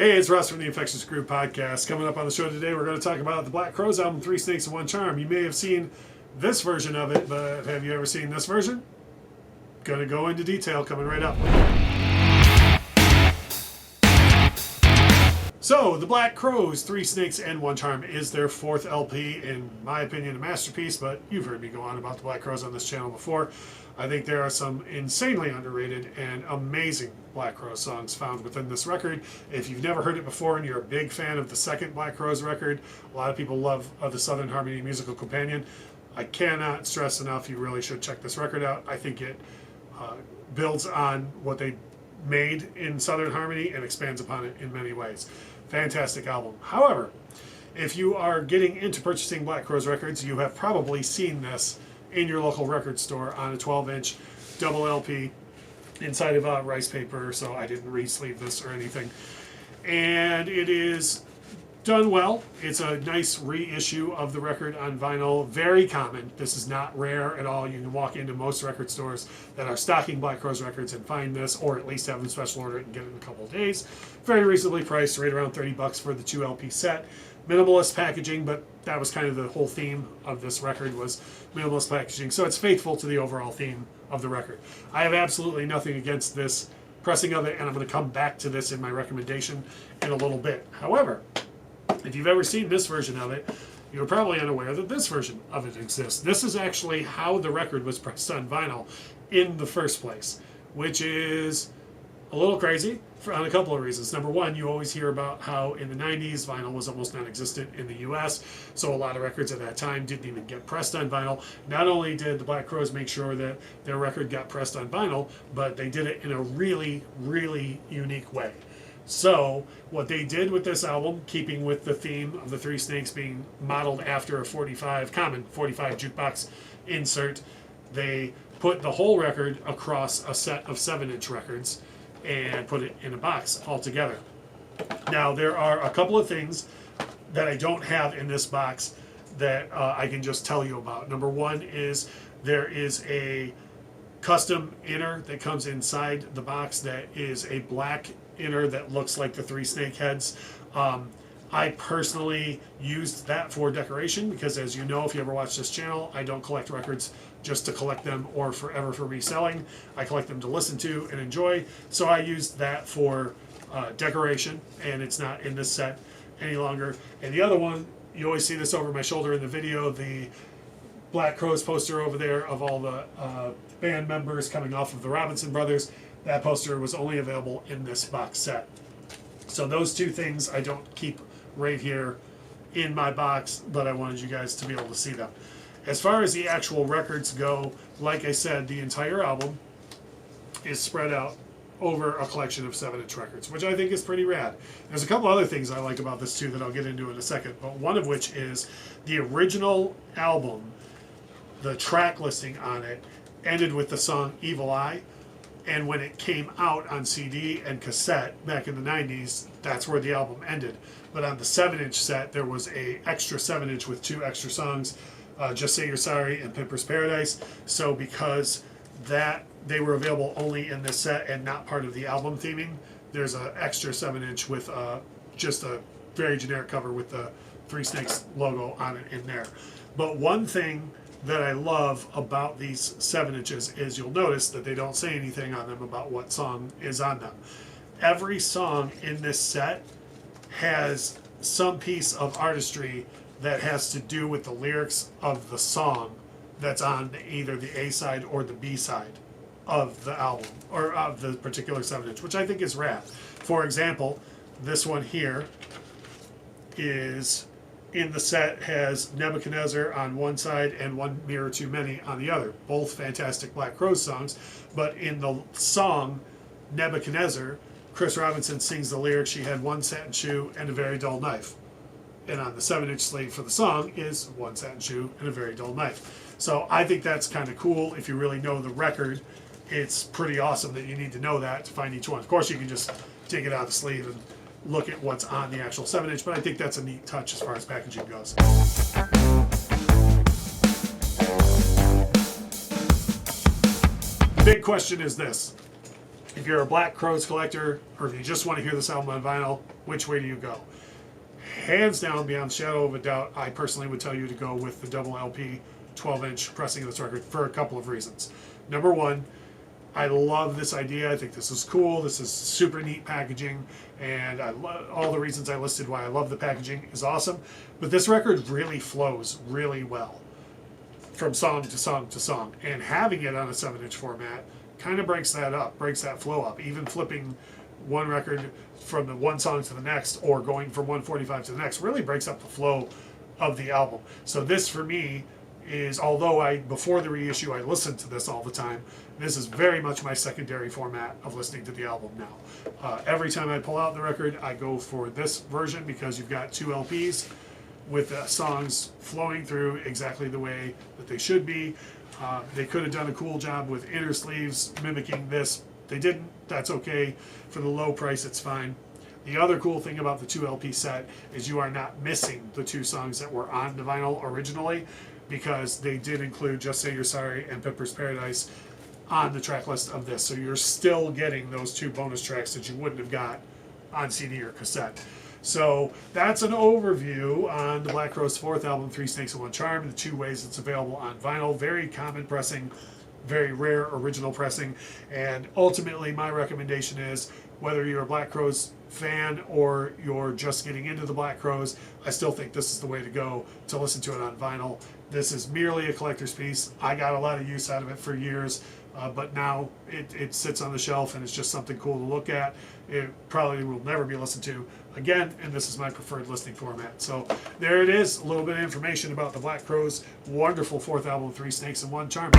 Hey, it's Russ from the Infectious Groove Podcast. Coming up on the show today, we're going to talk about the Black Crowes album, Three Snakes and One Charm. You may have seen this version of it, but have you ever seen this version? Going to go into detail coming right up. So, the Black Crowes, Three Snakes and One Charm is their fourth LP. In my opinion, a masterpiece, but you've heard me go on about the Black Crowes on this channel before. I think there are some insanely underrated and amazing Black Crowes songs found within this record. If you've never heard it before and you're a big fan of the second Black Crowes record, a lot of people love the Southern Harmony Musical Companion. I cannot stress enough, you really should check this record out. I think it builds on what they made in Southern Harmony and expands upon it in many ways. Fantastic album. However, if you are getting into purchasing Black Crowes records, you have probably seen this in your local record store on a 12-inch double LP inside of rice paper, so I didn't re-sleeve this or anything. And it is done well. It's a nice reissue of the record on vinyl. Very common. This is not rare at all. You can walk into most record stores that are stocking Black Crowes records and find this, or at least have them special order it and get it in a couple of days. Very reasonably priced, right around $30 for the 2 LP set. Minimalist packaging, but that was kind of the whole theme of this record, was minimalist packaging. So it's faithful to the overall theme of the record. I have absolutely nothing against this pressing of it, and I'm going to come back to this in my recommendation in a little bit. However, if you've ever seen this version of it, you're probably unaware that this version of it exists. This is actually how the record was pressed on vinyl in the first place, which is a little crazy on a couple of reasons. Number one, you always hear about how in the 90s vinyl was almost non-existent in the US, so a lot of records at that time didn't even get pressed on vinyl. Not only did the Black Crowes make sure that their record got pressed on vinyl, but they did it in a really, really unique way. So what they did with this album, keeping with the theme of the Three Snakes being modeled after a common 45 jukebox insert, they put the whole record across a set of 7-inch records and put it in a box altogether. Now, there are a couple of things that I don't have in this box that I can just tell you about. Number one is there is a custom inner that comes inside the box that is a black inner that looks like the Three Snake heads. I personally used that for decoration because, as you know, if you ever watch this channel, I don't collect records just to collect them or forever for reselling. I collect them to listen to and enjoy. So I used that for decoration, and it's not in this set any longer. And the other one, you always see this over my shoulder in the video, the Black Crowes poster over there of all the band members coming off of the Robinson Brothers. That poster was only available in this box set. So those two things I don't keep right here in my box, but I wanted you guys to be able to see them. As far as the actual records go, like I said, the entire album is spread out over a collection of 7-inch records, which I think is pretty rad. There's a couple other things I like about this too that I'll get into in a second, but one of which is the original album, the track listing on it ended with the song Evil Eye. And when it came out on CD and cassette back in the 90s, that's where the album ended. But on the 7-inch set, there was a extra 7-inch with 2 extra songs, Just Say You're Sorry and Pimper's Paradise. So because they were available only in this set and not part of the album theming, there's an extra 7-inch with just a very generic cover with the Three Snakes logo on it in there. But one thing that I love about these 7-inches is you'll notice that they don't say anything on them about what song is on them. Every song in this set has some piece of artistry that has to do with the lyrics of the song that's on either the A side or the B side of the album, or of the particular 7-inch, which I think is rad. For example, this one here is in the set, has Nebuchadnezzar on one side and One Mirror Too Many on the other. Both fantastic Black Crowes songs, but in the song Nebuchadnezzar, Chris Robinson sings the lyrics, "She had one satin shoe and a very dull knife." And on the 7-inch sleeve for the song is one satin shoe and a very dull knife. So I think that's kind of cool. If you really know the record, it's pretty awesome that you need to know that to find each one. Of course, you can just take it out of the sleeve and look at what's on the actual 7-inch, but I think that's a neat touch as far as packaging goes. The big question is this: If you're a Black Crowes collector, or if you just want to hear this album on vinyl, which way do you go? Hands down, beyond the shadow of a doubt, I personally would tell you to go with the double LP 12-inch pressing of this record for a couple of reasons. Number one, I love this idea. I think this is cool. This is super neat packaging, and I love all the reasons I listed why I love the packaging is awesome. But this record really flows really well from song to song to song, and having it on a 7-inch format kind of breaks that up, breaks that flow up. Even flipping one record from the one song to the next, or going from 145 to the next, really breaks up the flow of the album. So this for me is, although before the reissue I listened to this all the time, this is very much my secondary format of listening to the album now. Every time I pull out the record, I go for this version because you've got 2 LPs with the songs flowing through exactly the way that they should be. They could have done a cool job with inner sleeves mimicking this. They didn't. That's okay. For the low price, it's fine. The other cool thing about the 2 LP set is you are not missing the 2 songs that were on the vinyl originally, because they did include Just Say You're Sorry and Pepper's Paradise on the track list of this. So you're still getting those 2 bonus tracks that you wouldn't have got on CD or cassette. So that's an overview on the Black Crowes' 4th album, Three Snakes and One Charm, the 2 ways it's available on vinyl. Very common pressing, very rare original pressing. And ultimately, my recommendation is, whether you're a Black Crowes fan or you're just getting into the Black Crowes, I still think this is the way to go to listen to it on vinyl. This is merely a collector's piece. I got a lot of use out of it for years, but now it sits on the shelf and it's just something cool to look at. It probably will never be listened to again, and this is my preferred listening format. So there it is, a little bit of information about the Black Crowes' wonderful 4th album, Three Snakes and One Charm.